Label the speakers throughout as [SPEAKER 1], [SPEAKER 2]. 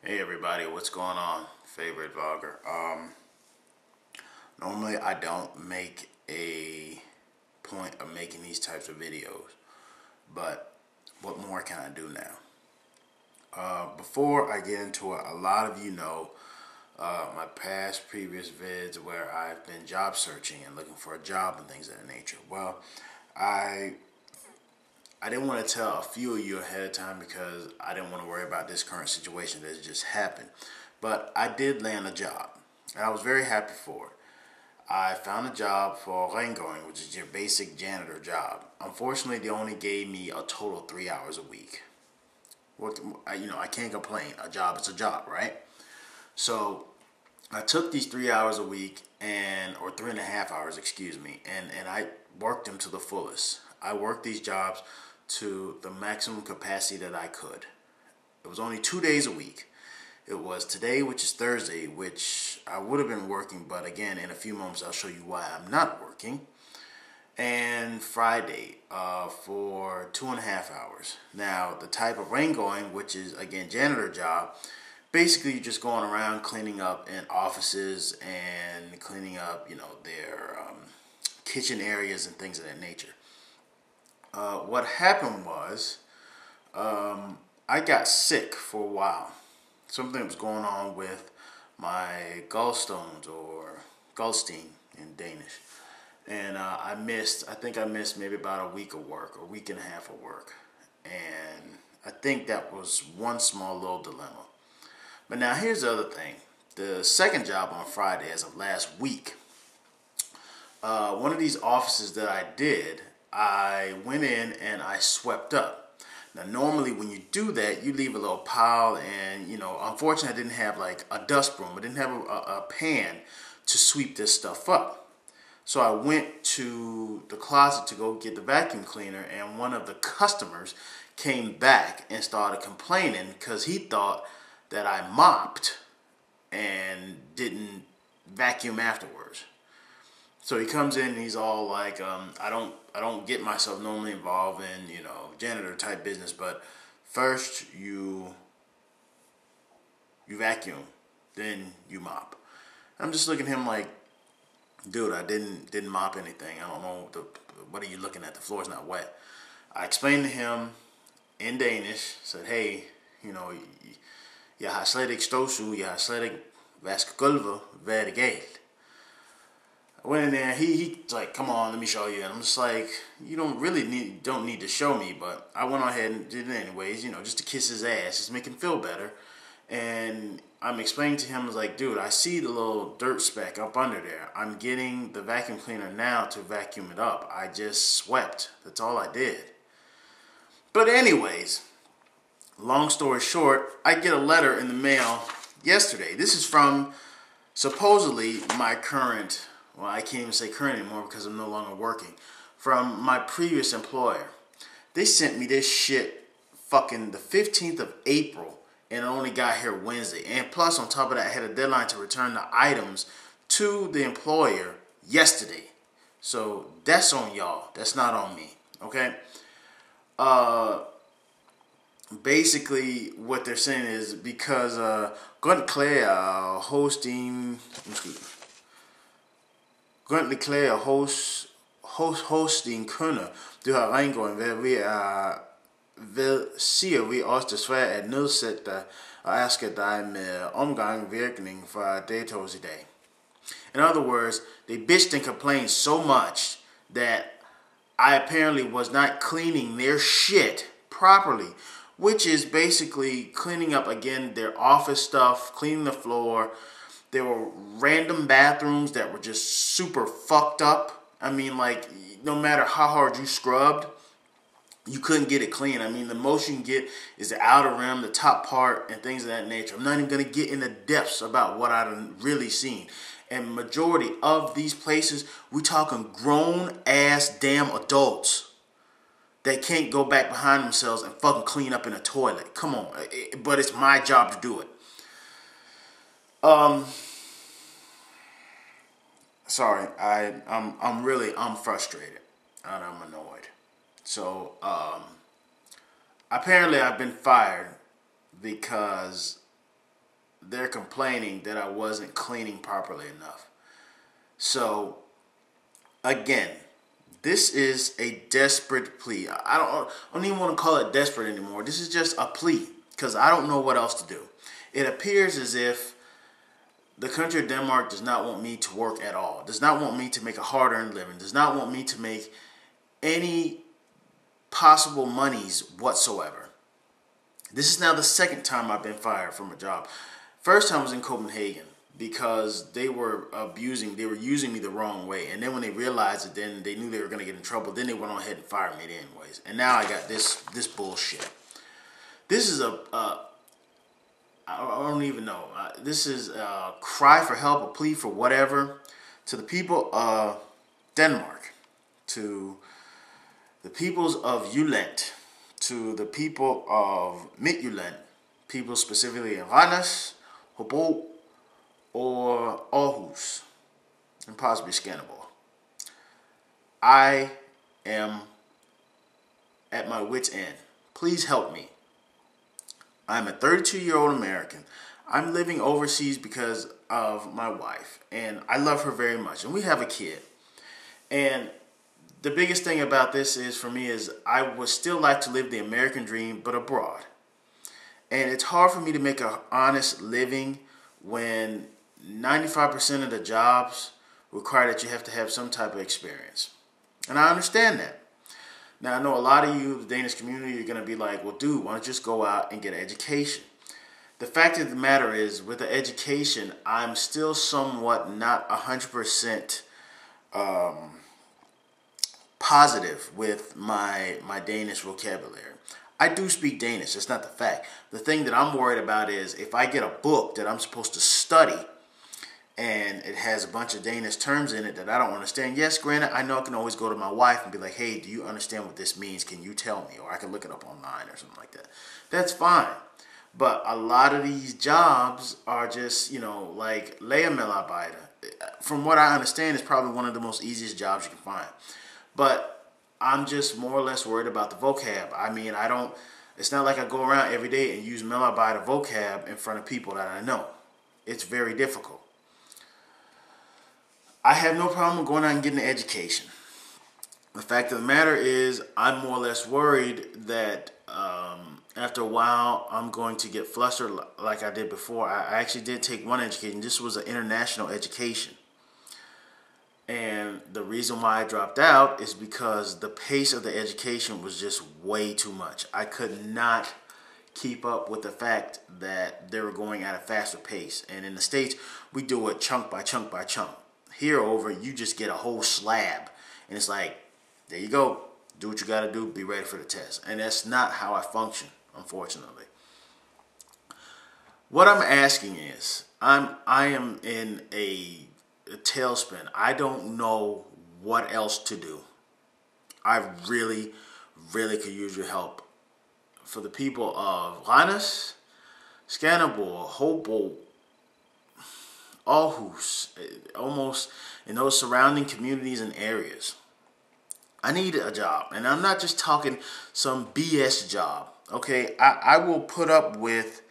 [SPEAKER 1] Hey everybody, what's going on? Favorite vlogger. Normally I don't make a point of making these types of videos, but what more can I do now? Before I get into it, a lot of you know my previous vids where I've been job searching and looking for a job and things of that nature. Well, I didn't want to tell a few of you ahead of time because I didn't want to worry about this current situation that just happened. But I did land a job, and I was very happy for it. I found a job for Rengoing, which is your basic janitor job. Unfortunately, they only gave me a total of 3 hours a week. I can't complain. A job is a job, right? So I took these 3 hours a week, or 3.5 hours, excuse me, and I worked them to the fullest. I worked these jobs to the maximum capacity that I could. It was only 2 days a week. It was today, which is Thursday, which I would have been working, but again, in a few moments I'll show you why I'm not working. And Friday for 2.5 hours. Now, the type of rain going, which is again janitor job, basically you're just going around cleaning up in offices and cleaning up, their kitchen areas and things of that nature. What happened was I got sick for a while. Something was going on with my gallstones, or gallstein in Danish. And I think I missed maybe about a week of work, or a week and a half of work. And I think that was one small little dilemma. But now here's the other thing. The second job on Friday, as of last week, one of these offices that I did, I went in and I swept up. Now, normally when you do that, you leave a little pile, and unfortunately, I didn't have like a dust broom. I didn't have a pan to sweep this stuff up. So I went to the closet to go get the vacuum cleaner, and one of the customers came back and started complaining because he thought that I mopped and didn't vacuum afterwards. So he comes in and he's all like, I don't get myself normally involved in, janitor type business, but first you vacuum, then you mop. I'm just looking at him like, dude, I didn't mop anything. I don't know, what are you looking at? The floor's not wet. I explained to him in Danish, said, hey, jeg har slet ikke støvsuget, jeg har slet ikke vasket gulvet, hvad er det galt? I went in there, he's like, come on, let me show you. And I'm just like, you don't need to show me, but I went ahead and did it anyways, just to kiss his ass, just make him feel better. And I'm explaining to him, I was like, dude, I see the little dirt speck up under there. I'm getting the vacuum cleaner now to vacuum it up. I just swept. That's all I did. But anyways, long story short, I get a letter in the mail yesterday. This is from supposedly my current, well, I can't even say current anymore because I'm no longer working, from my previous employer. They sent me this shit fucking the 15th of April, and it only got here Wednesday. And plus, on top of that, I had a deadline to return the items to the employer yesterday. So that's on y'all. That's not on me. Okay? Basically, what they're saying is because Kære hosting kunder, du har rengøring ved siger vi også desværre at nedsætte dig og erske dig med omgang virkning fra datos i dag. In other words, they bitched and complained so much that I apparently was not cleaning their shit properly, which is basically cleaning up, again, their office stuff, cleaning the floor. There were random bathrooms that were just super fucked up. I mean, like, no matter how hard you scrubbed, you couldn't get it clean. I mean, the most you can get is the outer rim, the top part, and things of that nature. I'm not even going to get into depths about what I've really seen. And majority of these places, we talking grown-ass damn adults that can't go back behind themselves and fucking clean up in a toilet. Come on. But it's my job to do it. Sorry, I'm frustrated and I'm annoyed. So, apparently I've been fired because they're complaining that I wasn't cleaning properly enough. So, again, this is a desperate plea. I don't even want to call it desperate anymore. This is just a plea because I don't know what else to do. It appears as if the country of Denmark does not want me to work at all, does not want me to make a hard-earned living, does not want me to make any possible monies whatsoever. This is now the second time I've been fired from a job. First time was in Copenhagen because they were using me the wrong way. And then when they realized it, then they knew they were going to get in trouble. Then they went on ahead and fired me anyways. And now I got this bullshit. This is I don't even know. This is a cry for help, a plea for whatever, to the people of Denmark, to the peoples of Hjælp, to the people of Midtjylland, people specifically in Randers, Hobro, or Aarhus, and possibly Skanderborg. I am at my wit's end. Please help me. I'm a 32-year-old American. I'm living overseas because of my wife, and I love her very much, and we have a kid. And the biggest thing about this is, for me, is I would still like to live the American dream, but abroad. And it's hard for me to make an honest living when 95% of the jobs require that you have to have some type of experience. And I understand that. Now, I know a lot of you, the Danish community, you're going to be like, well, dude, why don't you just go out and get an education? The fact of the matter is, with the education, I'm still somewhat not 100% positive with my Danish vocabulary. I do speak Danish, that's not the fact. The thing that I'm worried about is if I get a book that I'm supposed to study and it has a bunch of Danish terms in it that I don't understand. Yes, granted, I know I can always go to my wife and be like, hey, do you understand what this means? Can you tell me? Or I can look it up online or something like that. That's fine. But a lot of these jobs are just, like legermelarbejder. From what I understand, it's probably one of the most easiest jobs you can find. But I'm just more or less worried about the vocab. I mean, it's not like I go around every day and use melarbejder vocab in front of people that I know. It's very difficult. I have no problem going out and getting an education. The fact of the matter is, I'm more or less worried that after a while, I'm going to get flustered like I did before. I actually did take one education. This was an international education. And the reason why I dropped out is because the pace of the education was just way too much. I could not keep up with the fact that they were going at a faster pace. And in the States, we do it chunk by chunk by chunk. Here over, you just get a whole slab. And it's like, there you go. Do what you got to do. Be ready for the test. And that's not how I function, unfortunately. What I'm asking is, I am in a tailspin. I don't know what else to do. I really, really could use your help. For the people of Randers, Skanderborg, Hobro, Aarhus, almost in those surrounding communities and areas. I need a job. And I'm not just talking some BS job. Okay, I will put up with,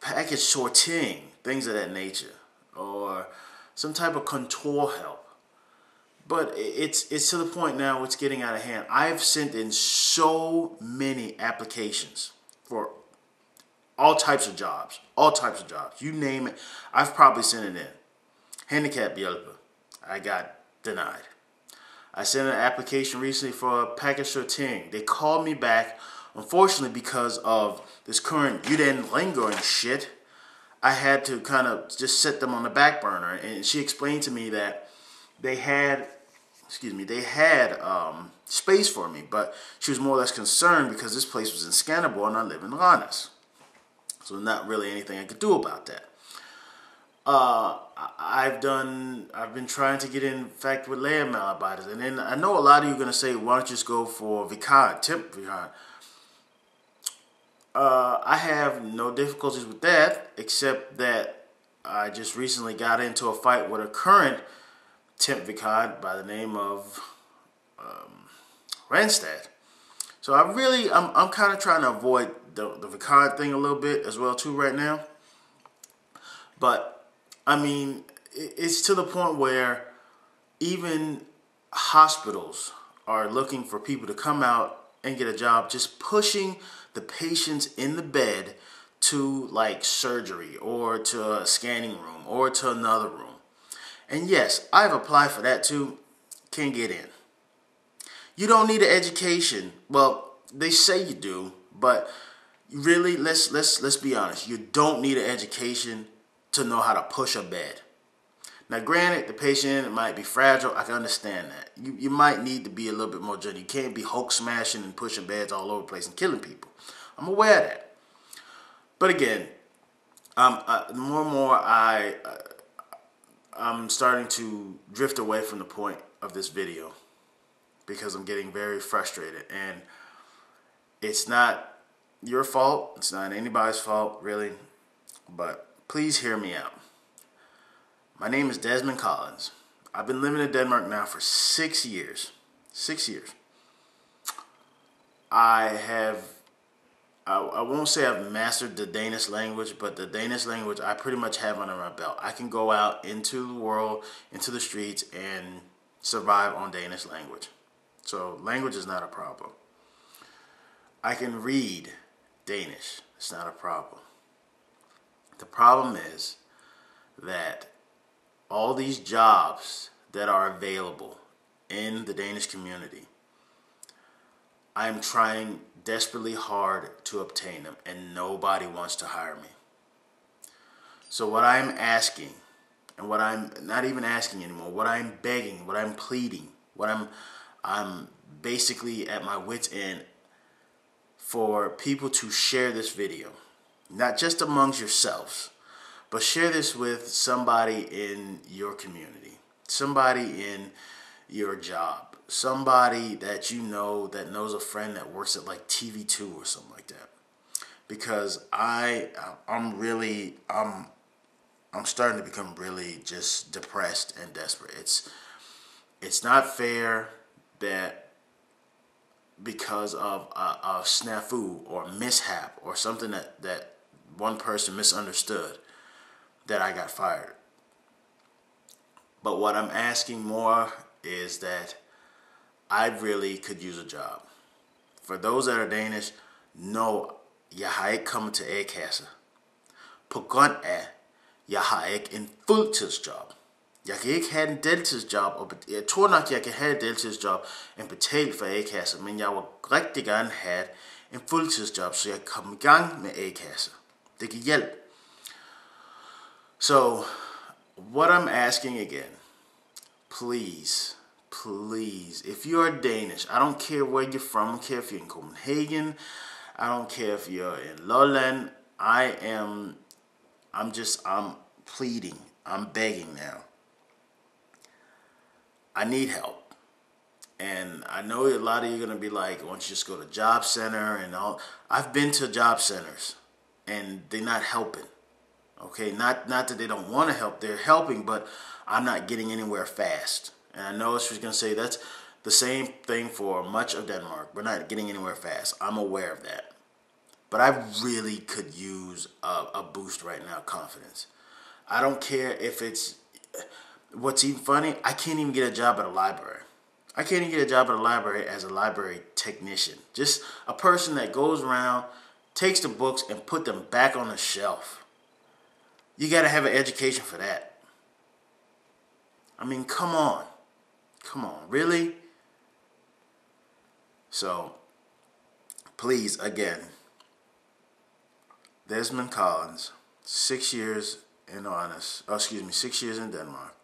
[SPEAKER 1] package sorting, things of that nature. Or some type of contour help. But it's to the point now it's getting out of hand. I've sent in so many applications for all types of jobs. All types of jobs. You name it, I've probably sent it in. Handicap Hjælp, I got denied. I sent an application recently for a package sorting. They called me back. Unfortunately, because of this current Juden lingo and shit, I had to kind of just set them on the back burner. And she explained to me that they had space for me, but she was more or less concerned because this place was in Skanderborg and I live in Randers. So not really anything I could do about that. I've been trying to get in fact with legermedarbejders, and then I know a lot of you are going to say, why don't you just go for vikar, temp vikar? I have no difficulties with that, except that I just recently got into a fight with a current temp vikar by the name of Randstad. So I'm kind of trying to avoid the Vicard thing a little bit as well too right now. But I mean, it's to the point where even hospitals are looking for people to come out and get a job, just pushing the patients in the bed to like surgery or to a scanning room or to another room. And yes, I've applied for that too. Can't get in. You don't need an education. Well, they say you do, but really, let's be honest. You don't need an education to know how to push a bed. Now, granted, the patient might be fragile. I can understand that. You might need to be a little bit more gentle. You can't be Hulk smashing and pushing beds all over the place and killing people. I'm aware of that. But again, more and more I'm starting to drift away from the point of this video because I'm getting very frustrated. And it's not your fault. It's not anybody's fault, really. But please hear me out. My name is Desmond Collins. I've been living in Denmark now for 6 years. 6 years. I won't say I've mastered the Danish language, but the Danish language I pretty much have under my belt. I can go out into the world, into the streets, and survive on Danish language. So language is not a problem. I can read Danish. It's not a problem. The problem is that all these jobs that are available in the Danish community, I'm trying desperately hard to obtain them, and nobody wants to hire me. So what I'm asking, and what I'm not even asking anymore, what I'm begging, what I'm pleading, what I'm basically at my wit's end for people to share this video, not just amongst yourselves, but share this with somebody in your community, somebody in your job, somebody that you know that knows a friend that works at like TV2 or something like that. Because I'm starting to become really just depressed and desperate. It's not fair that because of a snafu or mishap or something that one person misunderstood, that I got fired. But what I'm asking more is that I really could use a job. For those that are Danish, no, jeg har ikke kommet til A-kasse. På grund af, jeg har ikke en fuldtidsjob. Jeg kan ikke have en deltidsjob, og jeg tror nok, jeg kan have et deltidsjob og betale for A-kasse, men jeg vil rigtig gerne have en fuldtidsjob, så jeg kan komme i gang med A-kasse. Det kan hjælpe. So, what I'm asking again, please, if you are Danish, I don't care where you're from, I don't care if you're in Copenhagen, I don't care if you're in Lolland, I'm pleading, I'm begging now. I need help. And I know a lot of you are going to be like, why don't you just go to job center and all. I've been to job centers and they're not helping. Okay, not that they don't want to help, they're helping, but I'm not getting anywhere fast. And I know she's going to say that's the same thing for much of Denmark. We're not getting anywhere fast. I'm aware of that. But I really could use a boost right now, confidence. I don't care if it's, what's even funny, I can't even get a job at a library. I can't even get a job at a library as a library technician. Just a person that goes around, takes the books and put them back on the shelf. You got to have an education for that. I mean, come on. Come on, really? So, please, again, Desmond Collins, 6 years in 6 years in Denmark.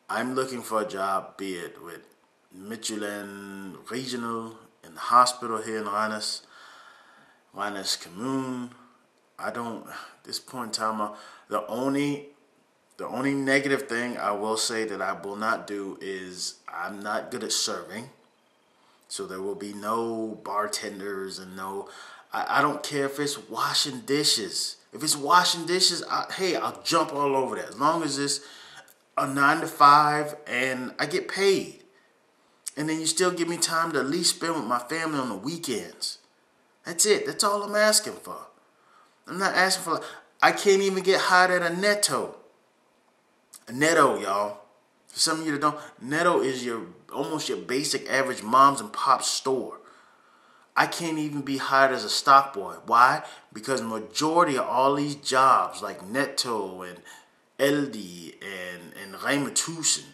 [SPEAKER 1] I'm looking for a job, be it with Midtjylland Regional, in the hospital here in Randers Commune. At this point in time, the only negative thing I will say that I will not do is I'm not good at serving. So there will be no bartenders and no, I don't care if it's washing dishes. If it's washing dishes, hey, I'll jump all over that. As long as it's a 9 to 5 and I get paid. And then you still give me time to at least spend with my family on the weekends. That's it. That's all I'm asking for. I'm not asking for... I can't even get hired at a Netto. A Netto, y'all. For some of you that don't, Netto is almost your basic average mom's and pop store. I can't even be hired as a stock boy. Why? Because majority of all these jobs like Netto and LD and Rijmatusen,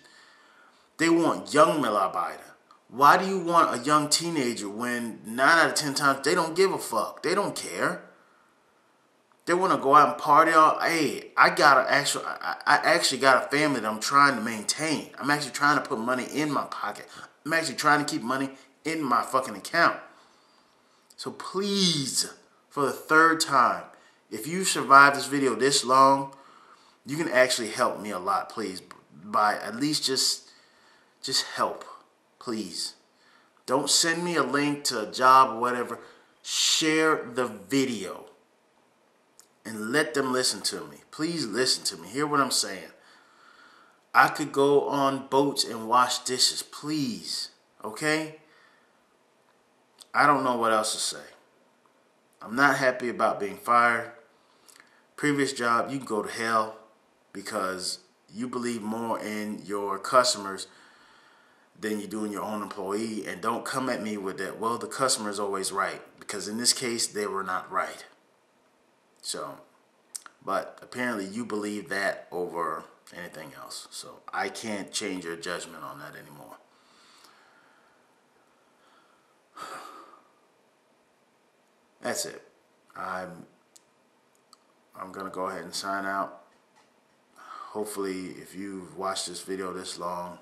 [SPEAKER 1] they want young Mitarbeiter. Why do you want a young teenager when 9 out of 10 times they don't give a fuck? They don't care. They want to go out and party all. Hey, I actually got a family that I'm trying to maintain. I'm actually trying to put money in my pocket. I'm actually trying to keep money in my fucking account. So please, for the third time, if you survived this video this long, you can actually help me a lot, please. By at least just help, please. Don't send me a link to a job or whatever. Share the video and let them listen to me. Please listen to me. Hear what I'm saying. I could go on boats and wash dishes, please. Okay? I don't know what else to say. I'm not happy about being fired. Previous job, you can go to hell because you believe more in your customers than you do in your own employee. And don't come at me with that, well, the customer is always right. Because in this case, they were not right. So, but apparently you believe that over anything else. So I can't change your judgment on that anymore. That's it. I'm gonna go ahead and sign out. Hopefully, if you've watched this video this long,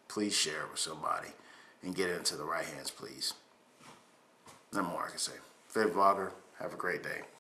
[SPEAKER 1] please share it with somebody and get it into the right hands, please. No more I can say. Favorite vlogger, have a great day.